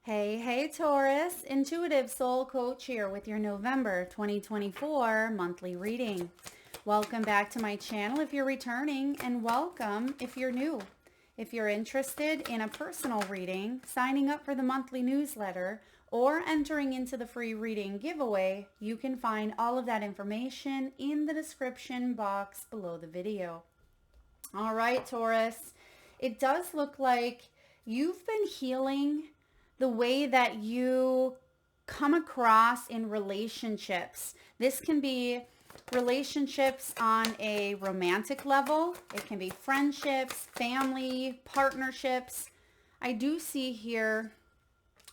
Hey, Taurus, Intuitive Soul Coach here with your November 2024 monthly reading. Welcome back to my channel if you're returning, and welcome if you're new. If you're interested in a personal reading, signing up for the monthly newsletter, or entering into the free reading giveaway, you can find all of that information in the description box below the video. All right, Taurus, it does look like you've been healing the way that you come across in relationships. This can be relationships on a romantic level. It can be friendships, family, partnerships. I do see here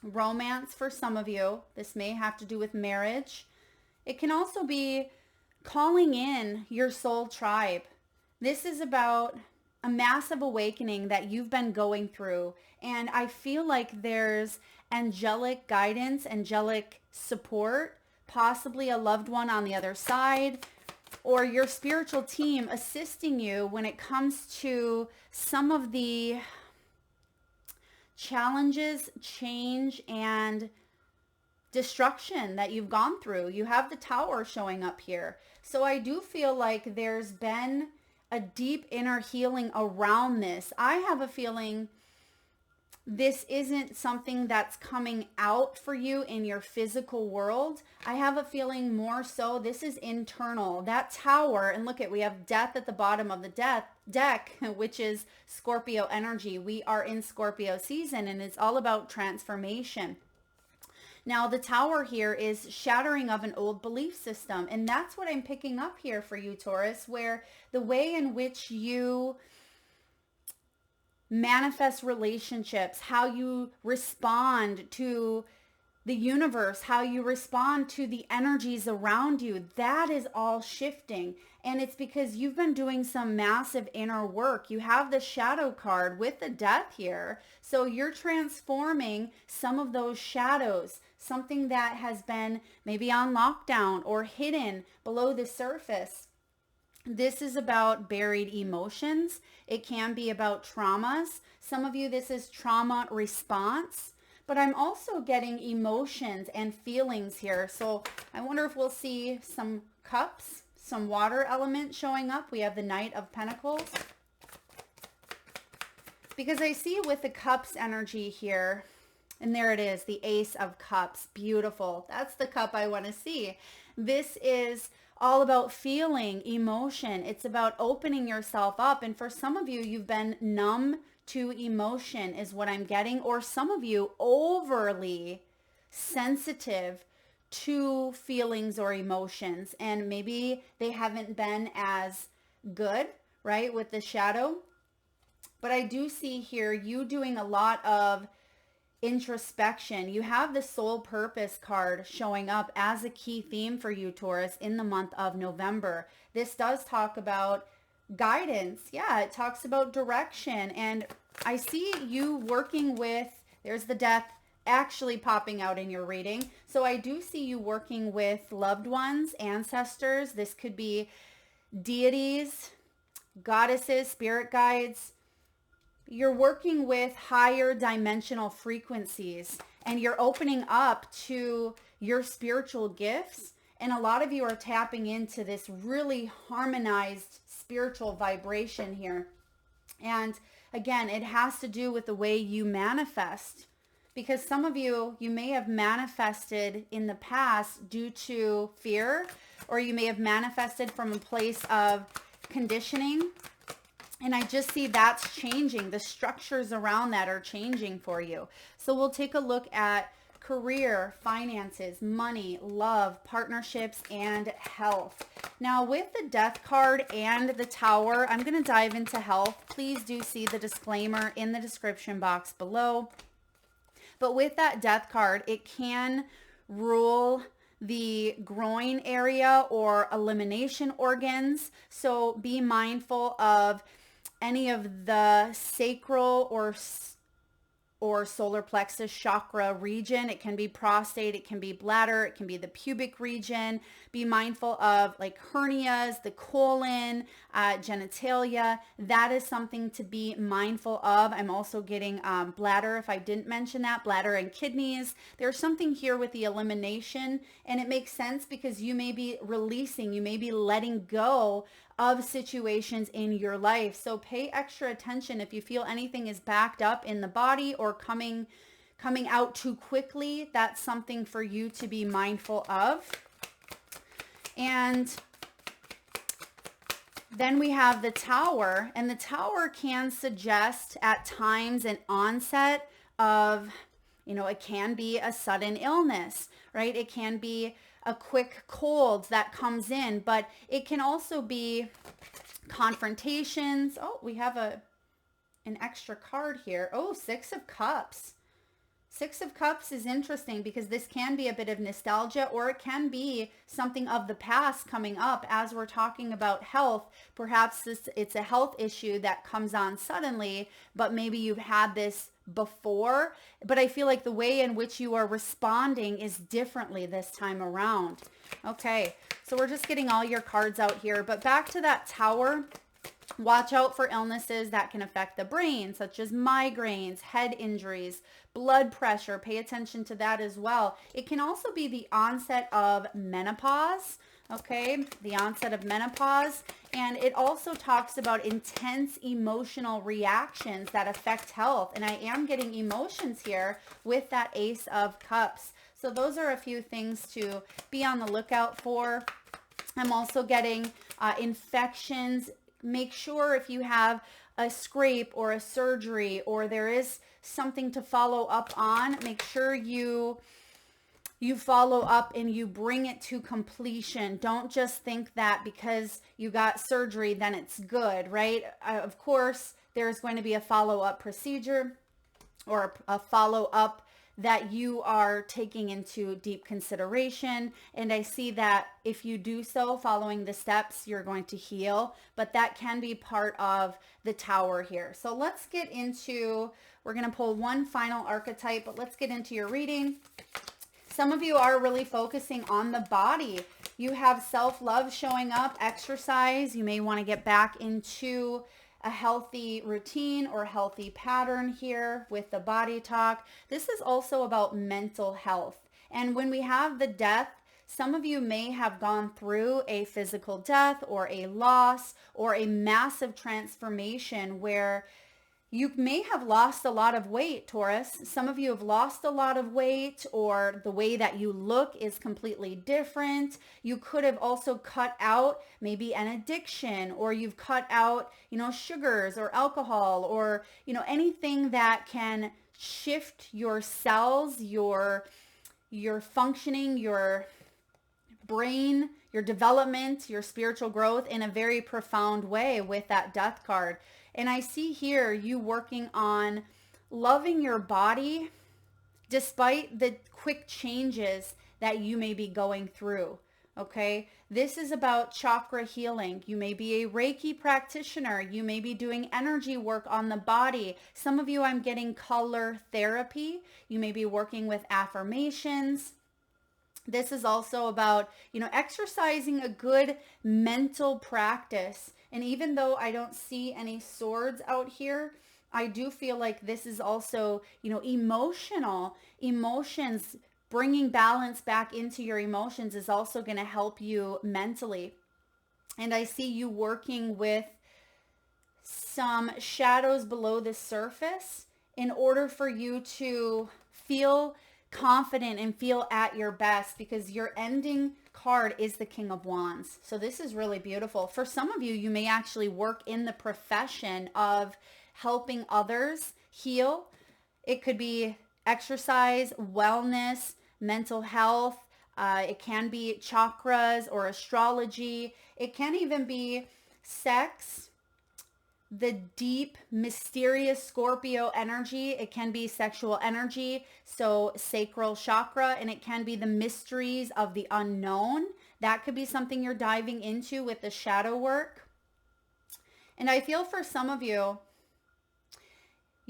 romance for some of you. This may have to do with marriage. It can also be calling in your soul tribe. This is about a massive awakening that you've been going through. And I feel like there's angelic guidance, angelic support, possibly a loved one on the other side, or your spiritual team assisting you when it comes to some of the challenges, change, and destruction that you've gone through. You have the Tower showing up here. So I do feel like there's been a deep inner healing around this. I have a feeling this isn't something that's coming out for you in your physical world. I have a feeling more so this is internal. That Tower, and look at, we have death at the bottom of the deck, which is Scorpio energy. We are in Scorpio season, and it's all about transformation. Now, the Tower here is shattering of an old belief system. And that's what I'm picking up here for you, Taurus, where the way in which you manifest relationships, how you respond to the universe, how you respond to the energies around you, that is all shifting. And it's because you've been doing some massive inner work. You have the shadow card with the death here. So you're transforming some of those shadows, something that has been maybe on lockdown or hidden below the surface. This is about buried emotions. It can be about traumas. Some of you, this is trauma response. But I'm also getting emotions and feelings here. So I wonder if we'll see some cups, some water element showing up. We have the Knight of Pentacles. Because I see with the cups energy here, and there it is, the Ace of Cups. Beautiful. That's the cup I want to see. This is all about feeling emotion. It's about opening yourself up. And for some of you, you've been numb to emotion is what I'm getting. Or some of you overly sensitive to feelings or emotions. And maybe they haven't been as good, right, with the shadow. But I do see here you doing a lot of introspection. You have the soul purpose card showing up as a key theme for you, Taurus, in the month of November. This does talk about guidance. Yeah, it talks about direction. And I see you working with, there's the death actually popping out in your reading. So I do see you working with loved ones, ancestors. This could be deities, goddesses, spirit guides. You're working with higher dimensional frequencies, and you're opening up to your spiritual gifts. And a lot of you are tapping into this really harmonized spiritual vibration here. And again, it has to do with the way you manifest, because some of you, you may have manifested in the past due to fear, or you may have manifested from a place of conditioning. And I just see that's changing. The structures around that are changing for you. So we'll take a look at career, finances, money, love, partnerships, and health. Now with the Death card and the Tower, I'm going to dive into health. Please do see the disclaimer in the description box below. But with that Death card, it can rule the groin area or elimination organs. So be mindful of any of the sacral or or solar plexus chakra region. It can be prostate, it can be bladder, it can be the pubic region. Be mindful of like hernias, the colon, genitalia. That is something to be mindful of. I'm also getting bladder, if I didn't mention that, bladder and kidneys. There's something here with the elimination, and it makes sense because you may be releasing, you may be letting go of situations in your life. So pay extra attention if you feel anything is backed up in the body or coming out too quickly. That's something for you to be mindful of. And then we have the Tower, and the Tower can suggest at times an onset of, it can be a sudden illness, right? It can be a quick cold that comes in, but it can also be confrontations. Oh, we have an extra card here. Oh, Six of Cups. Six of Cups is interesting because this can be a bit of nostalgia, or it can be something of the past coming up as we're talking about health. Perhaps it's a health issue that comes on suddenly, but maybe you've had this before, but I feel like the way in which you are responding is differently this time around. Okay, so we're just getting all your cards out here, but back to that Tower. Watch out for illnesses that can affect the brain, such as migraines, head injuries, blood pressure. Pay attention to that as well. It can also be the onset of menopause. Okay, the onset of menopause. And it also talks about intense emotional reactions that affect health. And I am getting emotions here with that Ace of Cups. So those are a few things to be on the lookout for. I'm also getting infections. Make sure if you have a scrape or a surgery or there is something to follow up on, make sure you follow up and you bring it to completion. Don't just think that because you got surgery, then it's good, right? Of course, there's going to be a follow-up procedure or a follow-up that you are taking into deep consideration. And I see that if you do so, following the steps, you're going to heal, but that can be part of the Tower here. So let's get into, we're going to pull one final archetype, but let's get into your reading. Some of you are really focusing on the body. You have self-love showing up, exercise. You may want to get back into a healthy routine or healthy pattern here with the body talk. This is also about mental health. And when we have the Death, some of you may have gone through a physical death or a loss or a massive transformation where you may have lost a lot of weight, Taurus. Some of you have lost a lot of weight, or the way that you look is completely different. You could have also cut out maybe an addiction, or you've cut out, sugars or alcohol, or, anything that can shift your cells, your functioning, your brain, your development, your spiritual growth in a very profound way with that Death card. And I see here you working on loving your body despite the quick changes that you may be going through. Okay, this is about chakra healing. You may be a Reiki practitioner. You may be doing energy work on the body. Some of you, I'm getting color therapy. You may be working with affirmations. This is also about, exercising a good mental practice. And even though I don't see any swords out here, I do feel like this is also, emotions, bringing balance back into your emotions is also going to help you mentally. And I see you working with some shadows below the surface in order for you to feel confident and feel at your best, because your ending card is the King of Wands. So this is really beautiful. For some of you, you may actually work in the profession of helping others heal. It could be exercise, wellness, mental health. It can be chakras or astrology. It can even be sex, the deep, mysterious Scorpio energy. It can be sexual energy, so sacral chakra, and it can be the mysteries of the unknown. That could be something you're diving into with the shadow work. And I feel for some of you,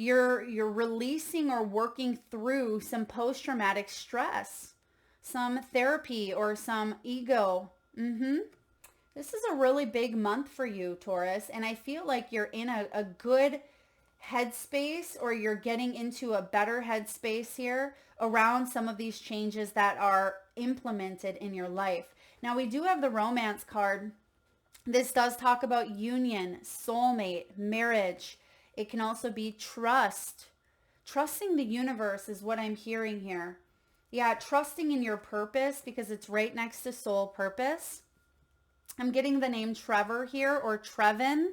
You're releasing or working through some post-traumatic stress, some therapy or some ego. This is a really big month for you, Taurus, and I feel like you're in a good headspace, or you're getting into a better headspace here around some of these changes that are implemented in your life. Now, we do have the romance card. This does talk about union, soulmate, marriage. It can also be trust. Trusting the universe is what I'm hearing here. Yeah, trusting in your purpose, because it's right next to soul purpose. I'm getting the name Trevor here, or Trevin.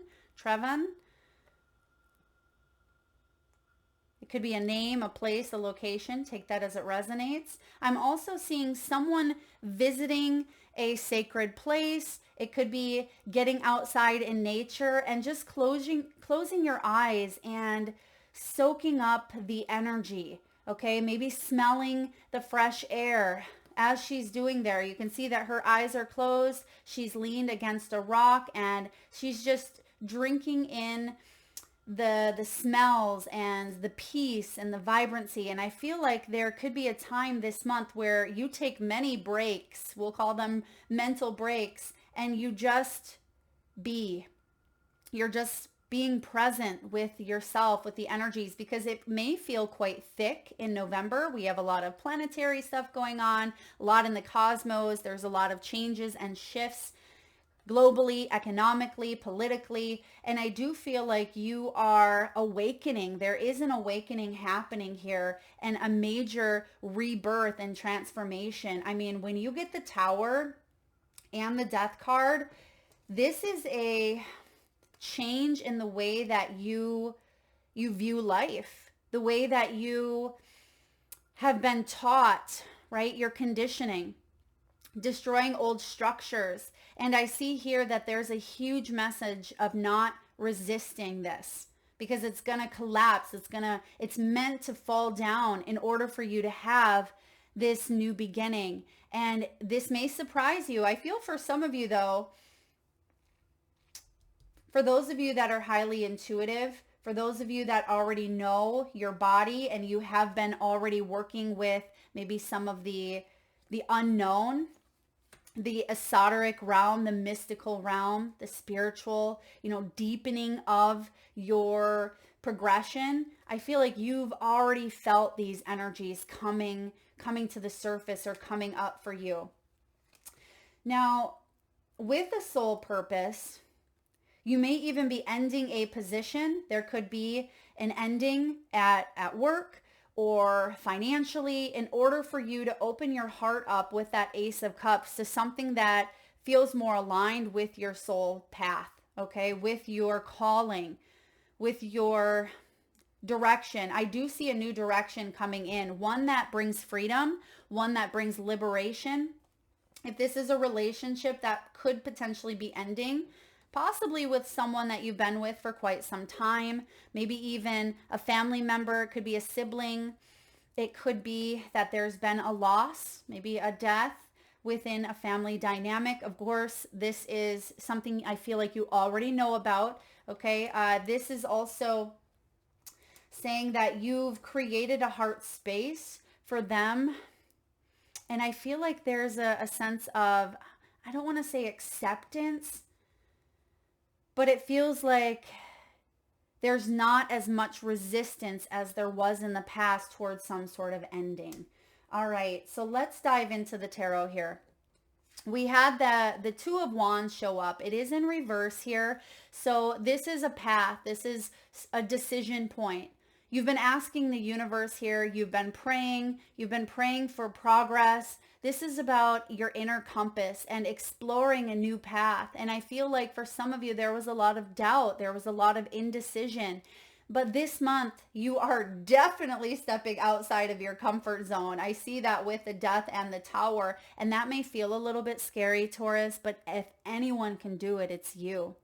It could be a name, a place, a location. Take that as it resonates. I'm also seeing someone visiting a sacred place. It could be getting outside in nature and just closing your eyes and soaking up the energy. Okay, maybe smelling the fresh air. As she's doing there, you can see that her eyes are closed. She's leaned against a rock and she's just drinking in the smells and the peace and the vibrancy. And I feel like there could be a time this month where you take many breaks, we'll call them mental breaks, and you just be. You're just being present with yourself, with the energies, because it may feel quite thick in November. We have a lot of planetary stuff going on, a lot in the cosmos. There's a lot of changes and shifts globally, economically, politically, and I do feel like you are awakening. There is an awakening happening here, and a major rebirth and transformation. I mean, when you get the Tower and the Death card, this is a change in the way that you view life, the way that you have been taught, right? Your conditioning, destroying old structures. And I see here that there's a huge message of not resisting this, because it's going to collapse. It's meant to fall down in order for you to have this new beginning. And this may surprise you. I feel for some of you though, for those of you that are highly intuitive, for those of you that already know your body and you have been already working with maybe some of the unknown, the esoteric realm, the mystical realm, the spiritual, deepening of your progression, I feel like you've already felt these energies coming to the surface or coming up for you. Now, with the soul purpose, you may even be ending a position. There could be an ending at work or financially, in order for you to open your heart up with that Ace of Cups to something that feels more aligned with your soul path, okay? With your calling, with your direction. I do see a new direction coming in, one that brings freedom, one that brings liberation. If this is a relationship that could potentially be ending, possibly with someone that you've been with for quite some time, maybe even a family member, it could be a sibling. It could be that there's been a loss, maybe a death within a family dynamic. Of course, this is something I feel like you already know about, okay? This is also saying that you've created a heart space for them. And I feel like there's a sense of, I don't want to say acceptance, but it feels like there's not as much resistance as there was in the past towards some sort of ending. All right, so let's dive into the tarot here. We had the Two of Wands show up. It is in reverse here. So this is a path. This is a decision point. You've been asking the universe here. You've been praying. You've been praying for progress. This is about your inner compass and exploring a new path. And I feel like for some of you, there was a lot of doubt. There was a lot of indecision. But this month, you are definitely stepping outside of your comfort zone. I see that with the Death and the Tower. And that may feel a little bit scary, Taurus. But if anyone can do it, it's you.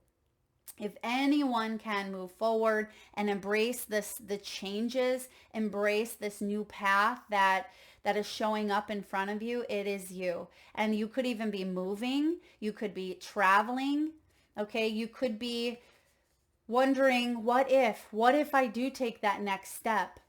If anyone can move forward and embrace the changes, embrace this new path that is showing up in front of you, it is you. And you could even be moving. You could be traveling. Okay. You could be wondering, what if I do take that next step?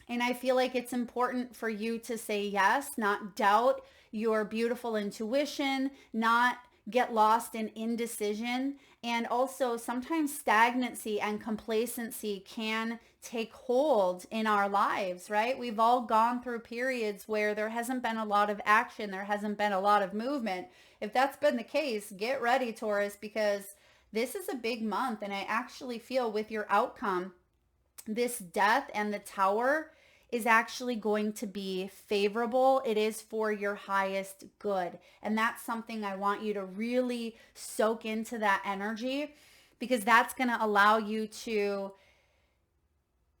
And I feel like it's important for you to say yes, not doubt your beautiful intuition, not get lost in indecision. And also sometimes stagnancy and complacency can take hold in our lives, right? We've all gone through periods where there hasn't been a lot of action, there hasn't been a lot of movement. If that's been the case, get ready, Taurus, because this is a big month. And I actually feel with your outcome, this death and the tower is actually going to be favorable. It is for your highest good. And that's something I want you to really soak into, that energy, because that's going to allow you to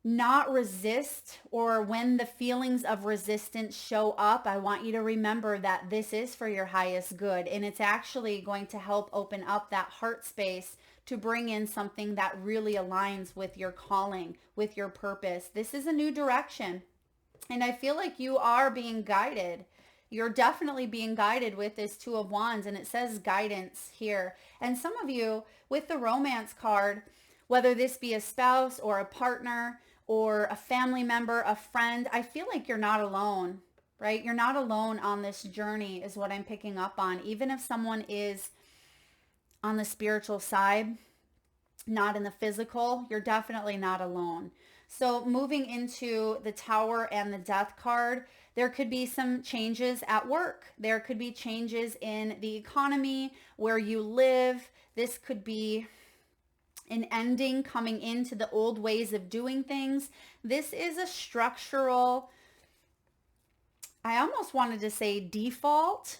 not resist, or when the feelings of resistance show up, I want you to remember that this is for your highest good. And it's actually going to help open up that heart space to bring in something that really aligns with your calling, with your purpose. This is a new direction. And I feel like you are being guided. You're definitely being guided with this Two of Wands, and it says guidance here. And some of you with the romance card, whether this be a spouse or a partner or a family member, a friend, I feel like you're not alone, right? You're not alone on this journey is what I'm picking up on. Even if someone is on the spiritual side, not in the physical, you're definitely not alone. So moving into the Tower and the Death card, there could be some changes at work. There could be changes in the economy, where you live. This could be an ending, coming into the old ways of doing things. This is a structural, I almost wanted to say default,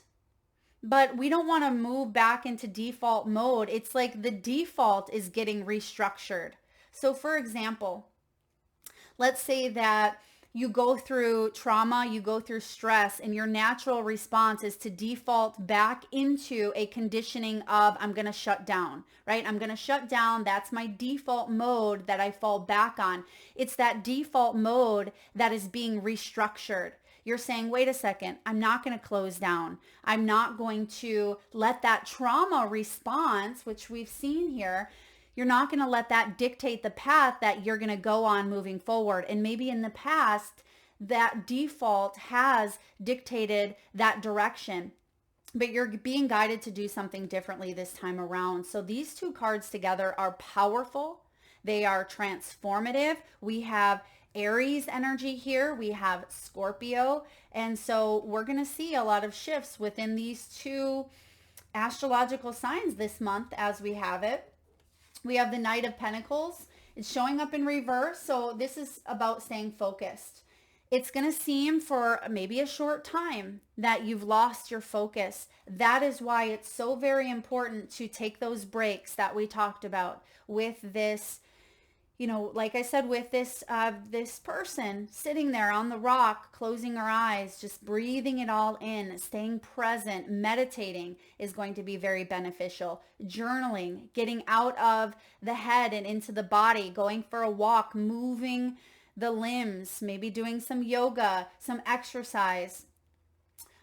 but we don't want to move back into default mode. It's like the default is getting restructured. So for example, let's say that you go through trauma, you go through stress, and your natural response is to default back into a conditioning of, I'm going to shut down, right? I'm going to shut down. That's my default mode that I fall back on. It's that default mode that is being restructured. You're saying, wait a second, I'm not going to close down. I'm not going to let that trauma response, which we've seen here, you're not going to let that dictate the path that you're going to go on moving forward. And maybe in the past, that default has dictated that direction, but you're being guided to do something differently this time around. So these two cards together are powerful. They are transformative. We have Aries energy here. We have Scorpio. And so we're going to see a lot of shifts within these two astrological signs this month as we have it. We have the Knight of Pentacles. It's showing up in reverse. So this is about staying focused. It's going to seem for maybe a short time that you've lost your focus. That is why it's so very important to take those breaks that we talked about with this, you know, like I said, with this person sitting there on the rock, closing her eyes, just breathing it all in, staying present, meditating is going to be very beneficial. Journaling, getting out of the head and into the body, going for a walk, moving the limbs, maybe doing some yoga, some exercise.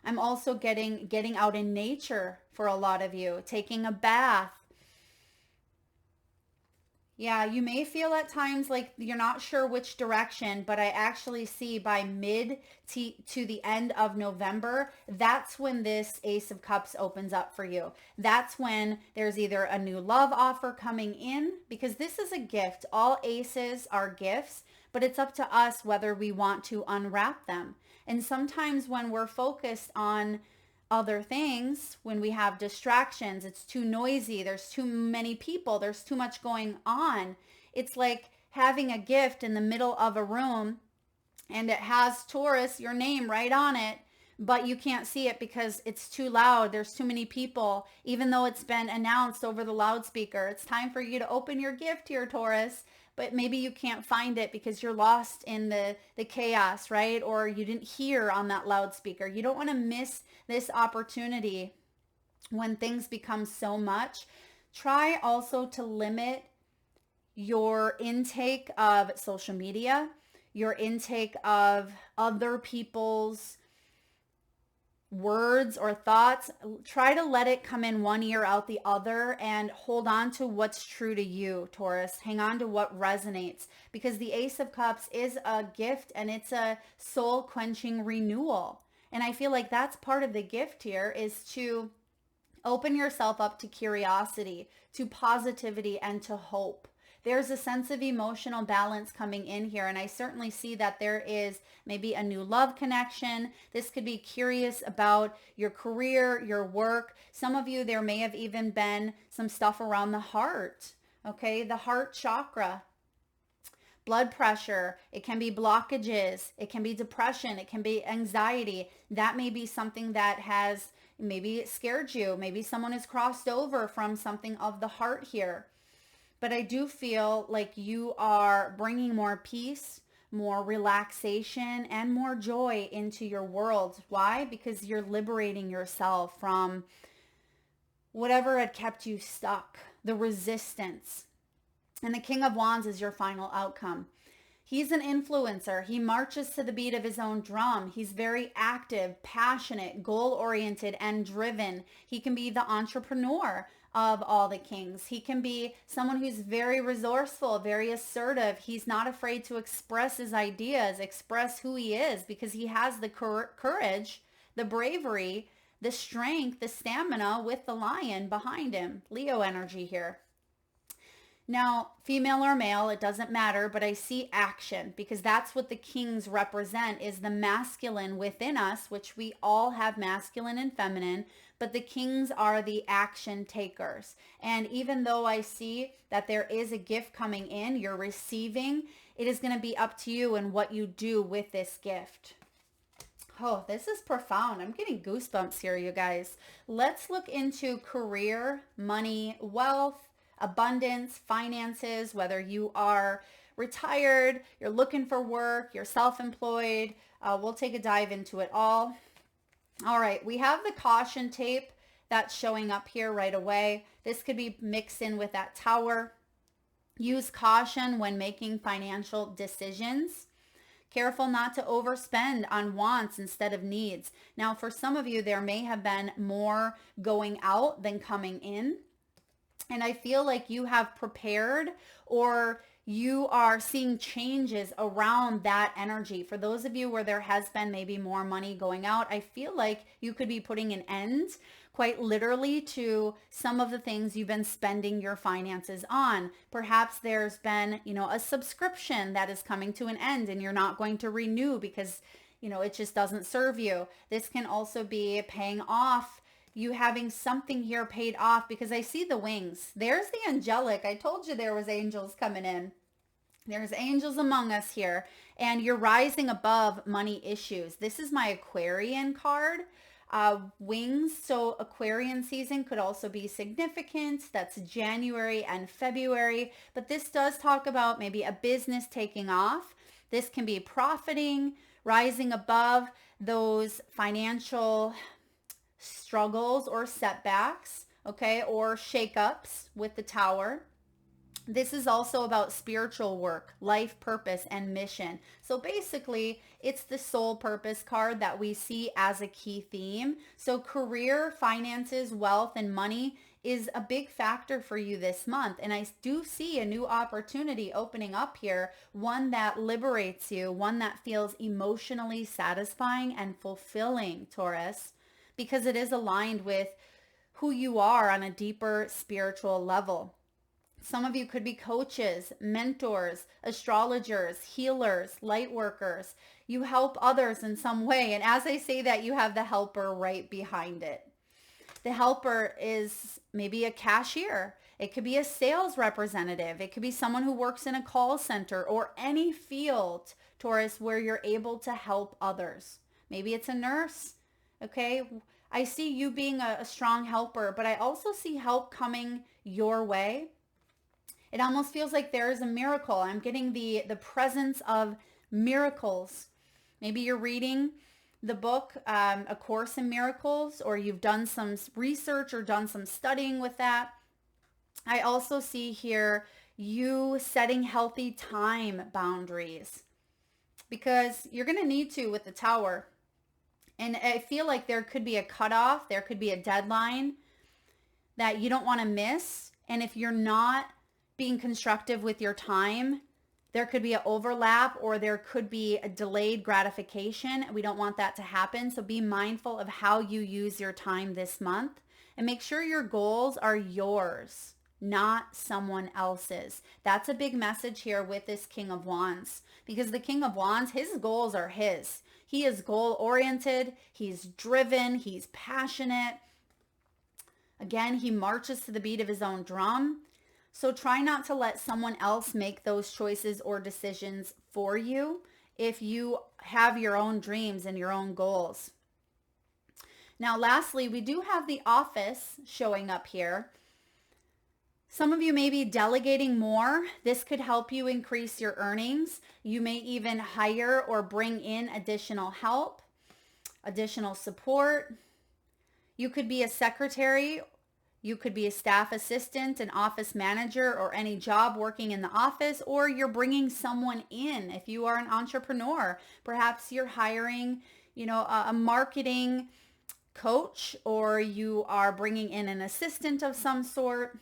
I'm also getting out in nature for a lot of you, taking a bath. Yeah, you may feel at times like you're not sure which direction, but I actually see by mid to the end of November, that's when this Ace of Cups opens up for you. That's when there's either a new love offer coming in, because this is a gift. All aces are gifts, but it's up to us whether we want to unwrap them. And sometimes when we're focused on other things, when we have distractions, it's too noisy, there's too many people, there's too much going on. It's like having a gift in the middle of a room and it has Taurus, your name right on it, but you can't see it because it's too loud, there's too many people, even though it's been announced over the loudspeaker. It's time for you to open your gift here, Taurus, but maybe you can't find it because you're lost in the chaos, right? Or you didn't hear on that loudspeaker. You don't want to miss this opportunity when things become so much. Try also to limit your intake of social media, your intake of other people's words or thoughts, try to let it come in one ear out the other and hold on to what's true to you, Taurus. Hang on to what resonates, because the Ace of Cups is a gift and it's a soul quenching renewal. And I feel like that's part of the gift here, is to open yourself up to curiosity, to positivity, and to hope. There's a sense of emotional balance coming in here, and I certainly see that there is maybe a new love connection. This could be curious about your career, your work. Some of you, there may have even been some stuff around the heart, okay? The heart chakra. Blood pressure, it can be blockages, it can be depression, it can be anxiety. That may be something that has maybe scared you. Maybe someone has crossed over from something of the heart here. But I do feel like you are bringing more peace, more relaxation, and more joy into your world. Why? Because you're liberating yourself from whatever had kept you stuck, the resistance. And the King of Wands is your final outcome. He's an influencer. He marches to the beat of his own drum. He's very active, passionate, goal-oriented, and driven. He can be the entrepreneur of all the kings. He can be someone who's very resourceful, very assertive. He's not afraid to express his ideas, express who he is, because he has the courage, the bravery, the strength, the stamina with the lion behind him. Leo energy here. Now, female or male, it doesn't matter, but I see action, because that's what the kings represent, is the masculine within us, which we all have masculine and feminine, but the kings are the action takers. And even though I see that there is a gift coming in, you're receiving, it is going to be up to you and what you do with this gift. Oh, this is profound. I'm getting goosebumps here, you guys. Let's look into career, money, wealth, abundance, finances, whether you are retired, you're looking for work, you're self-employed. We'll take a dive into it all. All right, we have the caution tape that's showing up here right away. This could be mixed in with that tower. Use caution when making financial decisions. Careful not to overspend on wants instead of needs. Now, for some of you, there may have been more going out than coming in. And I feel like you have prepared, or you are seeing changes around that energy. For those of you where there has been maybe more money going out, I feel like you could be putting an end, quite literally, to some of the things you've been spending your finances on. Perhaps there's been, a subscription that is coming to an end and you're not going to renew because, it just doesn't serve you. This can also be paying off, you having something here paid off, because I see the wings. There's the angelic. I told you there was angels coming in. There's angels among us here, and you're rising above money issues. This is my Aquarian card, wings. So Aquarian season could also be significant. That's January and February, but this does talk about maybe a business taking off. This can be profiting, rising above those financial struggles or setbacks, okay, or shakeups with the tower. This is also about spiritual work, life purpose, and mission. So basically, it's the soul purpose card that we see as a key theme. So career, finances, wealth, and money is a big factor for you this month. And I do see a new opportunity opening up here, one that liberates you, one that feels emotionally satisfying and fulfilling, Taurus, because it is aligned with who you are on a deeper spiritual level. Some of you could be coaches, mentors, astrologers, healers, light workers. You help others in some way. And as I say that, you have the helper right behind it. The helper is maybe a cashier. It could be a sales representative. It could be someone who works in a call center, or any field, Taurus, where you're able to help others. Maybe it's a nurse. Okay, I see you being a strong helper, but I also see help coming your way. It almost feels like there is a miracle. I'm getting the presence of miracles. Maybe you're reading the book, A Course in Miracles, or you've done some research or done some studying with that. I also see here you setting healthy time boundaries, because you're going to need to with the tower. And I feel like there could be a cutoff, there could be a deadline that you don't want to miss. And if you're not being constructive with your time, there could be an overlap or there could be a delayed gratification. We don't want that to happen. So be mindful of how you use your time this month and make sure your goals are yours, not someone else's. That's a big message here with this King of Wands, because the King of Wands, his goals are his. He is goal oriented. He's driven. He's passionate. Again, he marches to the beat of his own drum. So try not to let someone else make those choices or decisions for you if you have your own dreams and your own goals. Now, lastly, we do have the office showing up here. Some of you may be delegating more. This could help you increase your earnings. You may even hire or bring in additional help, additional support. You could be a secretary. You could be a staff assistant, an office manager, or any job working in the office, or you're bringing someone in. If you are an entrepreneur, perhaps you're hiring, a marketing coach, or you are bringing in an assistant of some sort.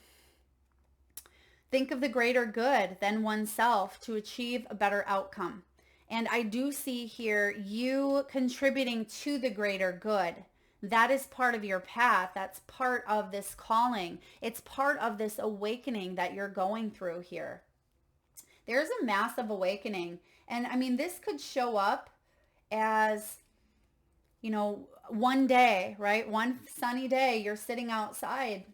Think of the greater good than oneself to achieve a better outcome. And I do see here you contributing to the greater good. That is part of your path. That's part of this calling. It's part of this awakening that you're going through here. There's a massive awakening. And I mean, this could show up as, one day, right? One sunny day, you're sitting outside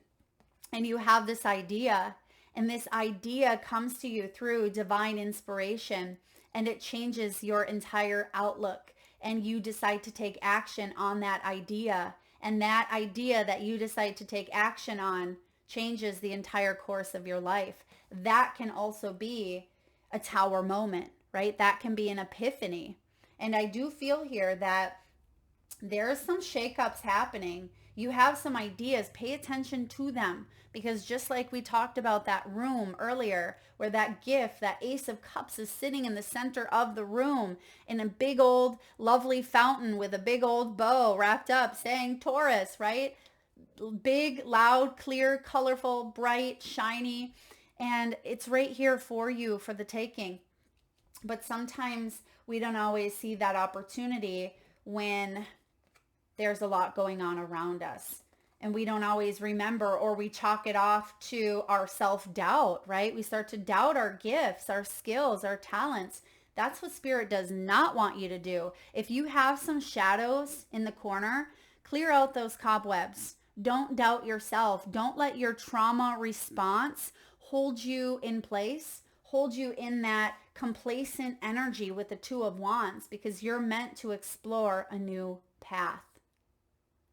and you have this idea. And this idea comes to you through divine inspiration, and it changes your entire outlook. And you decide to take action on that idea. And that idea that you decide to take action on changes the entire course of your life. That can also be a tower moment, right? That can be an epiphany. And I do feel here that there's some shakeups happening. You have some ideas. Pay attention to them, because just like we talked about that room earlier where that gift, that Ace of Cups, is sitting in the center of the room in a big old lovely fountain with a big old bow wrapped up saying Taurus, right? Big, loud, clear, colorful, bright, shiny. And it's right here for you for the taking. But sometimes we don't always see that opportunity when there's a lot going on around us. And we don't always remember, or we chalk it off to our self-doubt, right? We start to doubt our gifts, our skills, our talents. That's what Spirit does not want you to do. If you have some shadows in the corner, clear out those cobwebs. Don't doubt yourself. Don't let your trauma response hold you in place, hold you in that complacent energy with the Two of Wands, because you're meant to explore a new path.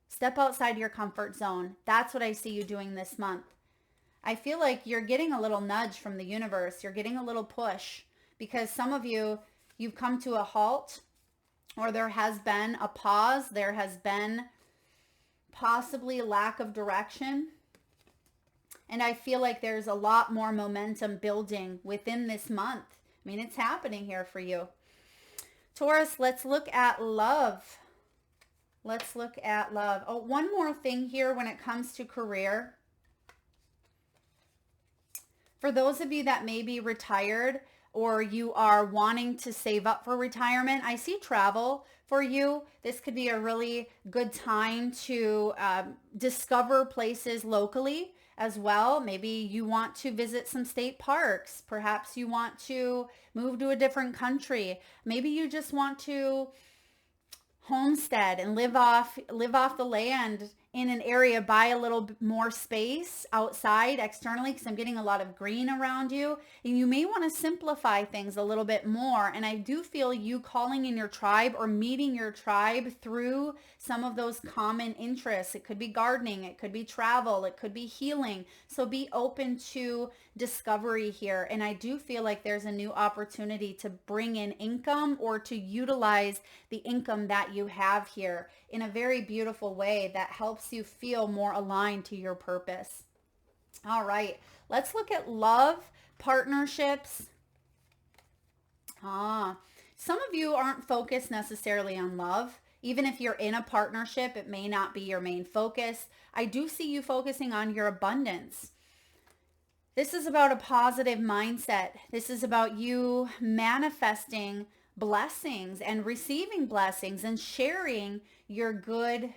Step outside your comfort zone. That's what I see you doing this month. I feel like you're getting a little nudge from the universe. You're getting a little push, because some of you, you've come to a halt, or there has been a pause. There has been possibly a lack of direction. And I feel like there's a lot more momentum building within this month. I mean, it's happening here for you. Taurus, let's look at love. Let's look at love. Oh, one more thing here when it comes to career. For those of you that may be retired, or you are wanting to save up for retirement, I see travel for you. This could be a really good time to discover places locally as well. Maybe you want to visit some state parks. Perhaps you want to move to a different country. Maybe you just want to homestead and live off the land in an area, buy a little bit more space outside externally, because I'm getting a lot of green around you. And you may want to simplify things a little bit more. And I do feel you calling in your tribe or meeting your tribe through some of those common interests. It could be gardening, it could be travel, it could be healing. So be open to discovery here. And I do feel like there's a new opportunity to bring in income, or to utilize the income that you have here in a very beautiful way that helps you feel more aligned to your purpose. All right, let's look at love, partnerships. Some of you aren't focused necessarily on love. Even if you're in a partnership, it may not be your main focus. I do see you focusing on your abundance. This is about a positive mindset. This is about you manifesting blessings and receiving blessings and sharing your good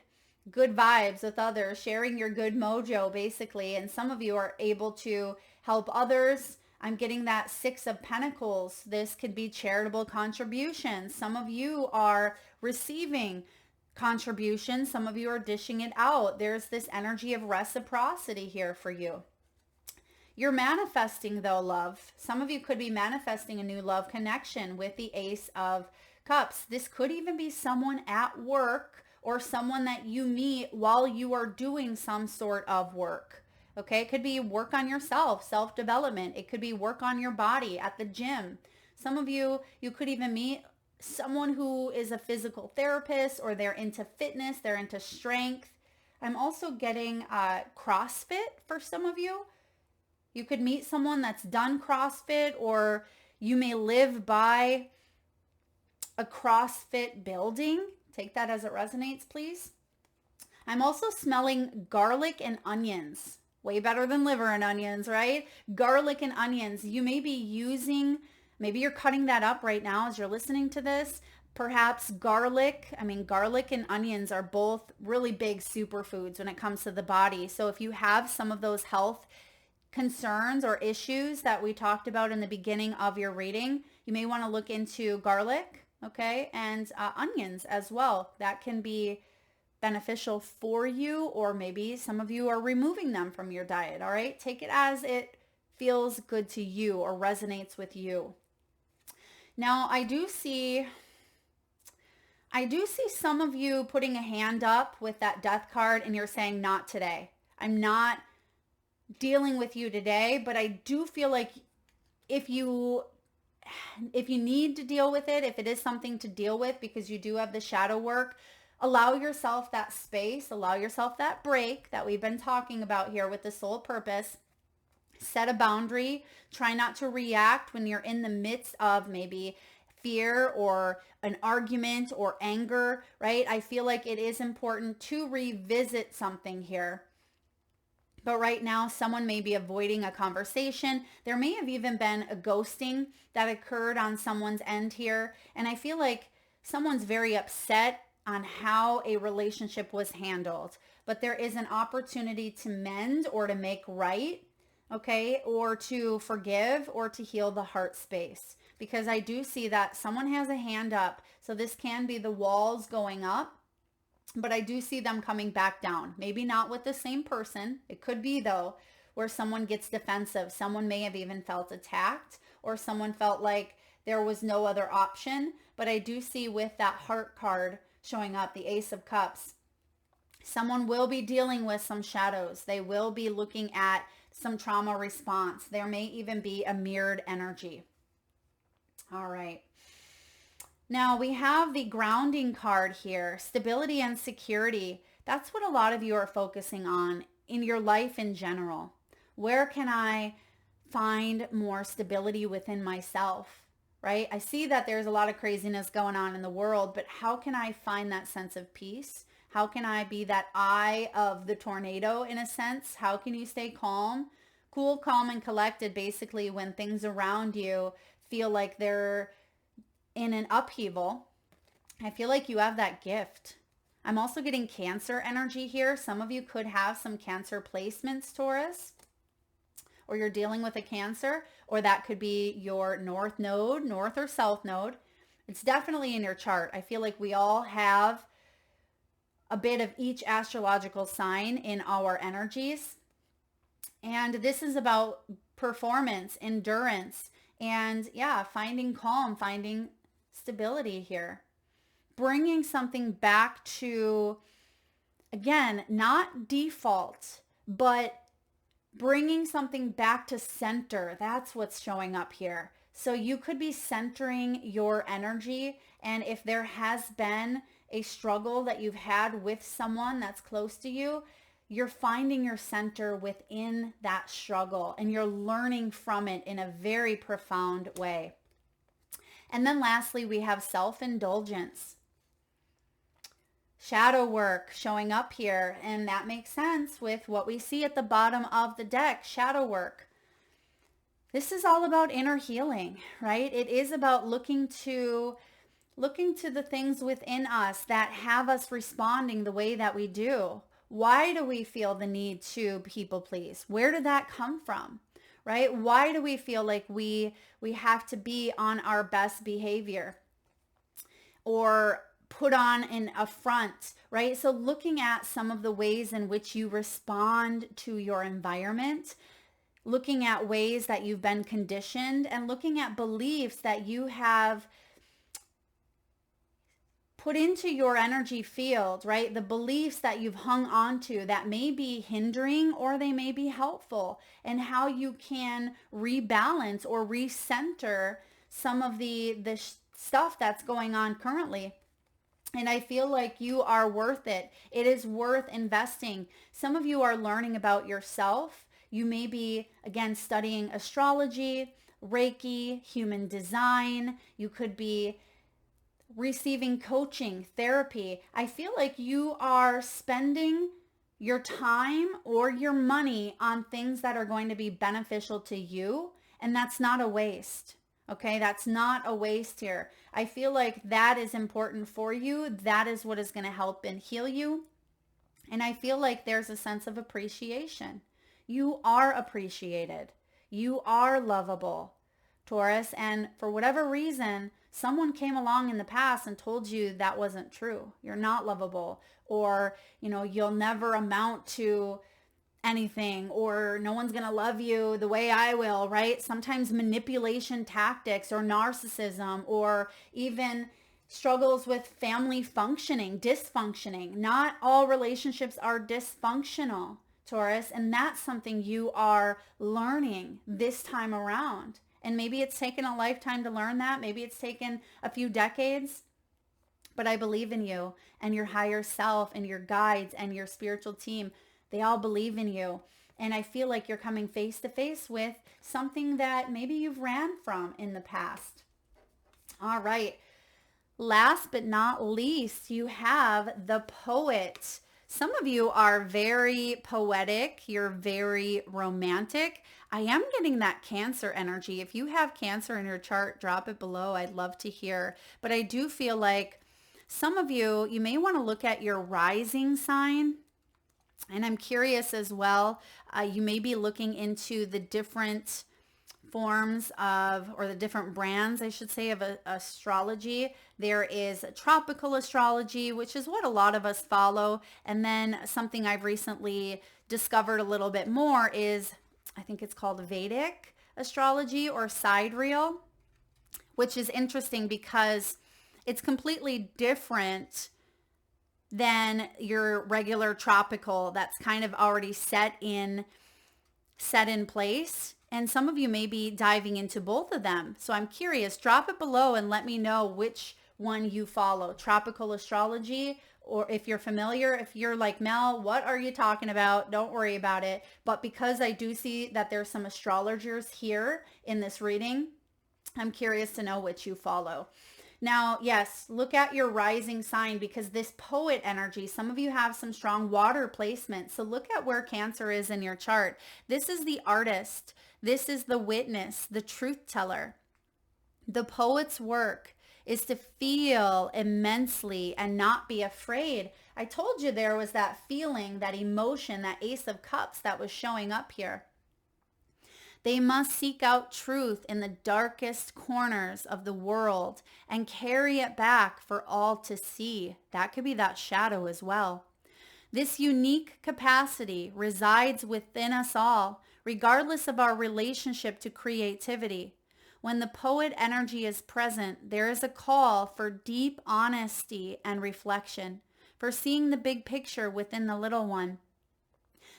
vibes with others, sharing your good mojo basically. And some of you are able to help others. I'm getting that 6 of Pentacles. This could be charitable contributions. Some of you are receiving contributions. Some of you are dishing it out. There's this energy of reciprocity here for you. You're manifesting though, love. Some of you could be manifesting a new love connection with the Ace of Cups. This could even be someone at work or someone that you meet while you are doing some sort of work. Okay, it could be work on yourself, self-development. It could be work on your body at the gym. Some of you, you could even meet someone who is a physical therapist, or they're into fitness, they're into strength. I'm also getting CrossFit for some of you. You could meet someone that's done CrossFit, or you may live by a CrossFit building. Take that as it resonates, please. I'm also smelling garlic and onions. Way better than liver and onions, right? Garlic and onions. You may be using, maybe you're cutting that up right now as you're listening to this. Perhaps garlic and onions are both really big superfoods when it comes to the body. So if you have some of those health concerns or issues that we talked about in the beginning of your reading, you may want to look into garlic, okay, and onions as well. That can be beneficial for you, or maybe some of you are removing them from your diet, all right? Take it as it feels good to you or resonates with you. Now, I do see some of you putting a hand up with that death card, and you're saying, not today. I'm not dealing with you today, but I do feel like if you need to deal with it, if it is something to deal with because you do have the shadow work, allow yourself that space, allow yourself that break that we've been talking about here with the soul purpose. Set a boundary. Try not to react when you're in the midst of maybe fear or an argument or anger, right? I feel like it is important to revisit something here. But right now, someone may be avoiding a conversation. There may have even been a ghosting that occurred on someone's end here. And I feel like someone's very upset on how a relationship was handled. But there is an opportunity to mend or to make right, okay? Or to forgive or to heal the heart space. Because I do see that someone has a hand up. So this can be the walls going up. But I do see them coming back down. Maybe not with the same person. It could be, though, where someone gets defensive. Someone may have even felt attacked, or someone felt like there was no other option. But I do see with that heart card showing up, the Ace of Cups, someone will be dealing with some shadows. They will be looking at some trauma response. There may even be a mirrored energy. All right. Now we have the grounding card here, stability and security. That's what a lot of you are focusing on in your life in general. Where can I find more stability within myself, right? I see that there's a lot of craziness going on in the world, but how can I find that sense of peace? How can I be that eye of the tornado in a sense? How can you stay calm, cool, calm, and collected basically when things around you feel like they're in an upheaval? I feel like you have that gift. I'm also getting Cancer energy here. Some of you could have some Cancer placements, Taurus, or you're dealing with a Cancer, or that could be your North node, North or South node. It's definitely in your chart. I feel like we all have a bit of each astrological sign in our energies. And this is about performance, endurance, and yeah, finding calm, finding stability here. Bringing something back to, again, not default, but bringing something back to center. That's what's showing up here. So you could be centering your energy. And if there has been a struggle that you've had with someone that's close to you, you're finding your center within that struggle and you're learning from it in a very profound way. And then lastly, we have self-indulgence. Shadow work showing up here, and that makes sense with what we see at the bottom of the deck, shadow work. This is all about inner healing, right? It is about looking to the things within us that have us responding the way that we do. Why do we feel the need to people please? Where did that come from? Right? Why do we feel like we have to be on our best behavior or put on an affront, right? So looking at some of the ways in which you respond to your environment, looking at ways that you've been conditioned, and looking at beliefs that you have put into your energy field, right? The beliefs that you've hung on to that may be hindering or they may be helpful, and how you can rebalance or recenter some of the stuff that's going on currently. And I feel like you are worth it. It is worth investing. Some of you are learning about yourself. You may be, again, studying astrology, Reiki, human design. You could be receiving coaching, therapy. I feel like you are spending your time or your money on things that are going to be beneficial to you. And that's not a waste. Okay, that's not a waste here. I feel like that is important for you. That is what is going to help and heal you. And I feel like there's a sense of appreciation. You are appreciated. You are lovable, Taurus. And for whatever reason, someone came along in the past and told you that wasn't true. You're not lovable, or, you'll never amount to anything, or no one's going to love you the way I will, right? Sometimes manipulation tactics or narcissism, or even struggles with family dysfunctioning. Not all relationships are dysfunctional, Taurus, and that's something you are learning this time around. And maybe it's taken a lifetime to learn that. Maybe it's taken a few decades. But I believe in you and your higher self and your guides and your spiritual team. They all believe in you. And I feel like you're coming face to face with something that maybe you've ran from in the past. All right. Last but not least, you have the Poet. Some of you are very poetic. You're very romantic. I am getting that Cancer energy. If you have Cancer in your chart, drop it below. I'd love to hear. But I do feel like some of you may want to look at your rising sign. And I'm curious as well, you may be looking into the different forms of, or the different brands, I should say, of astrology. There is tropical astrology, which is what a lot of us follow. And then something I've recently discovered a little bit more is, I think it's called Vedic astrology or sidereal, which is interesting because it's completely different than your regular tropical that's kind of already set in place. And some of you may be diving into both of them. So I'm curious, drop it below and let me know which one you follow, tropical astrology, or if you're familiar. If you're like, Mel, what are you talking about? Don't worry about it. But because I do see that there's some astrologers here in this reading, I'm curious to know which you follow. Now, yes, look at your rising sign, because this Poet energy, some of you have some strong water placement. So look at where Cancer is in your chart. This is the artist. This is the witness, the truth teller. The Poet's work is to feel immensely and not be afraid. I told you there was that feeling, that emotion, that Ace of Cups that was showing up here. They must seek out truth in the darkest corners of the world and carry it back for all to see. That could be that shadow as well. This unique capacity resides within us all, regardless of our relationship to creativity. When the Poet energy is present, there is a call for deep honesty and reflection, for seeing the big picture within the little one.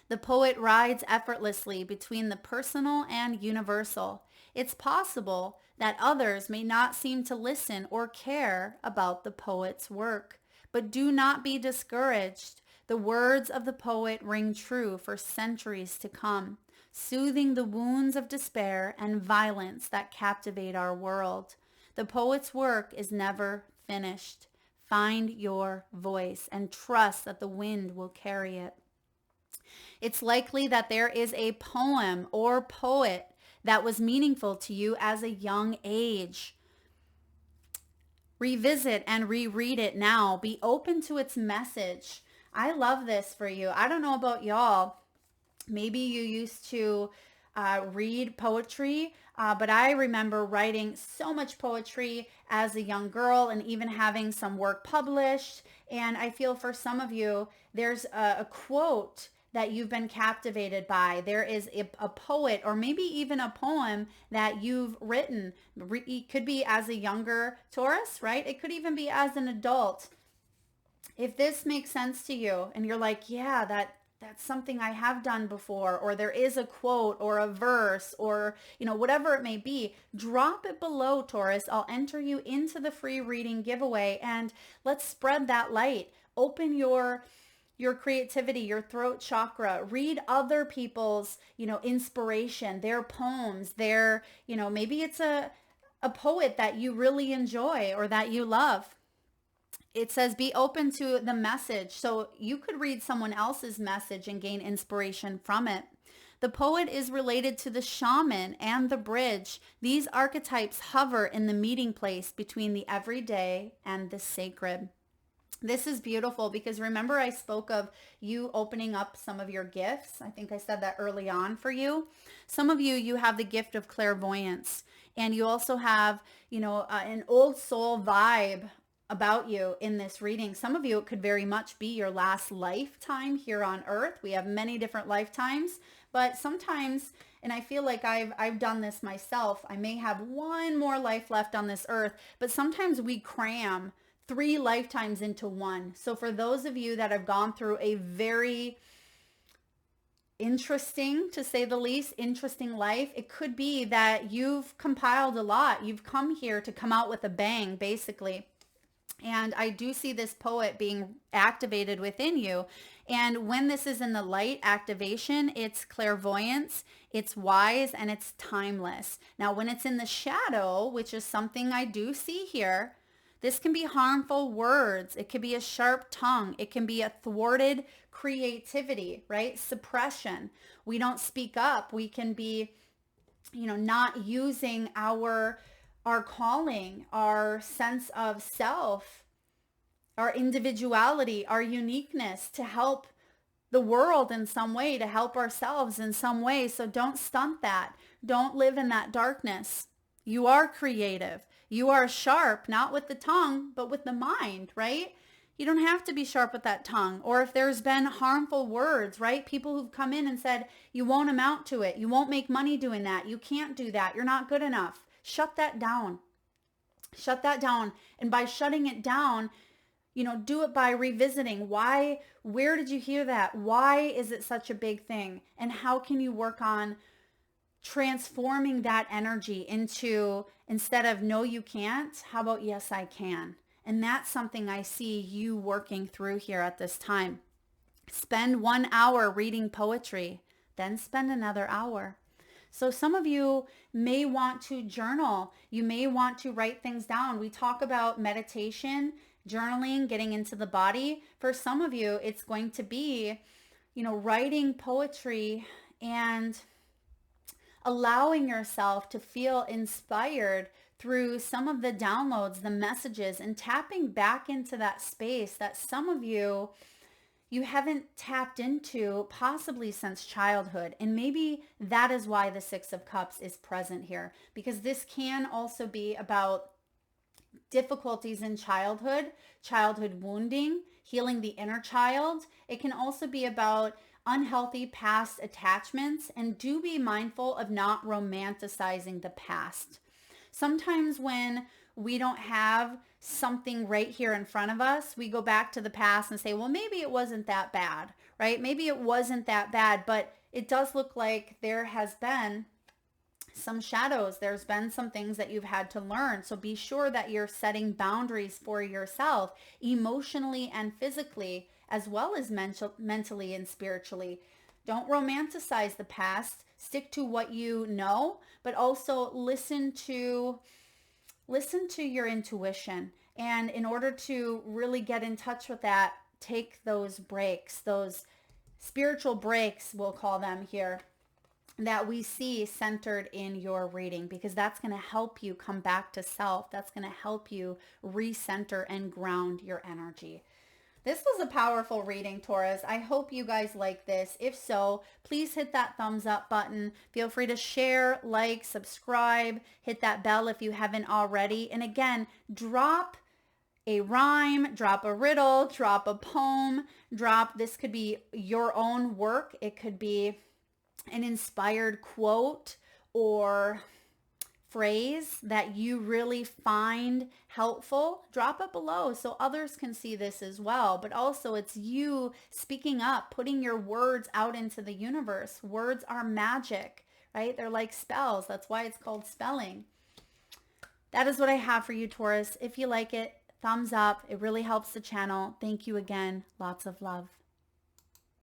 The Poet rides effortlessly between the personal and universal. It's possible that others may not seem to listen or care about the Poet's work, but do not be discouraged. The words of the Poet ring true for centuries to come, soothing the wounds of despair and violence that captivate our world. The Poet's work is never finished. Find your voice and trust that the wind will carry it. It's likely that there is a poem or poet that was meaningful to you as a young age. Revisit and reread it now. Be open to its message. I love this for you. I don't know about y'all. Maybe you used to read poetry, but I remember writing so much poetry as a young girl and even having some work published. And I feel for some of you, there's a quote that you've been captivated by. There is a poet or maybe even a poem that you've written. It could be as a younger Taurus, right? It could even be as an adult. If this makes sense to you and you're like, yeah, that's something I have done before, or there is a quote or a verse or, whatever it may be, drop it below, Taurus. I'll enter you into the free reading giveaway and let's spread that light. Open your creativity, your throat chakra. Read other people's, inspiration, their poems, their, maybe it's a poet that you really enjoy or that you love. It says be open to the message. So you could read someone else's message and gain inspiration from it. The poet is related to the shaman and the bridge. These archetypes hover in the meeting place between the everyday and the sacred. This is beautiful because remember I spoke of you opening up some of your gifts. I think I said that early on for you. Some of you have the gift of clairvoyance, and you also have, an old soul vibe about you in this reading. Some of you, it could very much be your last lifetime here on earth. We have many different lifetimes, but sometimes, and I feel like I've done this myself, I may have one more life left on this earth, but sometimes we cram 3 lifetimes into one. So for those of you that have gone through a very interesting, to say the least, interesting life, it could be that you've compiled a lot. You've come here to come out with a bang, basically. And I do see this poet being activated within you. And when this is in the light activation, it's clairvoyance, it's wise, and it's timeless. Now, when it's in the shadow, which is something I do see here, this can be harmful words. It could be a sharp tongue. It can be a thwarted creativity, right? Suppression. We don't speak up. We can be, not using our calling, our sense of self, our individuality, our uniqueness to help the world in some way, to help ourselves in some way. So don't stunt that. Don't live in that darkness. You are creative. You are sharp, not with the tongue, but with the mind, right? You don't have to be sharp with that tongue. Or if there's been harmful words, right? People who've come in and said, you won't amount to it. You won't make money doing that. You can't do that. You're not good enough. Shut that down. Shut that down. And by shutting it down, do it by revisiting. Why? Where did you hear that? Why is it such a big thing? And how can you work on transforming that energy into, instead of no, you can't, how about yes, I can? And that's something I see you working through here at this time. Spend 1 hour reading poetry, then spend another hour. So some of you may want to journal. You may want to write things down. We talk about meditation, journaling, getting into the body. For some of you, it's going to be, writing poetry and allowing yourself to feel inspired through some of the downloads, the messages, and tapping back into that space that some of you haven't tapped into possibly since childhood. And maybe that is why the 6 of Cups is present here, because this can also be about difficulties in childhood wounding, healing the inner child. It can also be about unhealthy past attachments, and do be mindful of not romanticizing the past. Sometimes when we don't have something right here in front of us, we go back to the past and say, well, maybe it wasn't that bad, right? Maybe it wasn't that bad, but it does look like there has been some shadows. There's been some things that you've had to learn. So be sure that you're setting boundaries for yourself emotionally and physically, as well as mentally and spiritually. Don't romanticize the past. Stick to what you know, but also listen to your intuition And in order to really get in touch with that, take those breaks, those spiritual breaks, we'll call them here, that we see centered in your reading, because that's going to help you come back to self. That's going to help you recenter and ground your energy. This was a powerful reading, Taurus. I hope you guys like this. If so, please hit that thumbs up button. Feel free to share, like, subscribe, hit that bell if you haven't already. And again, drop a rhyme, drop a riddle, drop a poem, this could be your own work. It could be an inspired quote or phrase that you really find helpful. Drop it below so others can see this as well. But also it's you speaking up, putting your words out into the universe. Words are magic, right? They're like spells. That's why it's called spelling. That is what I have for you, Taurus. If you like it, thumbs up. It really helps the channel. Thank you again. Lots of love.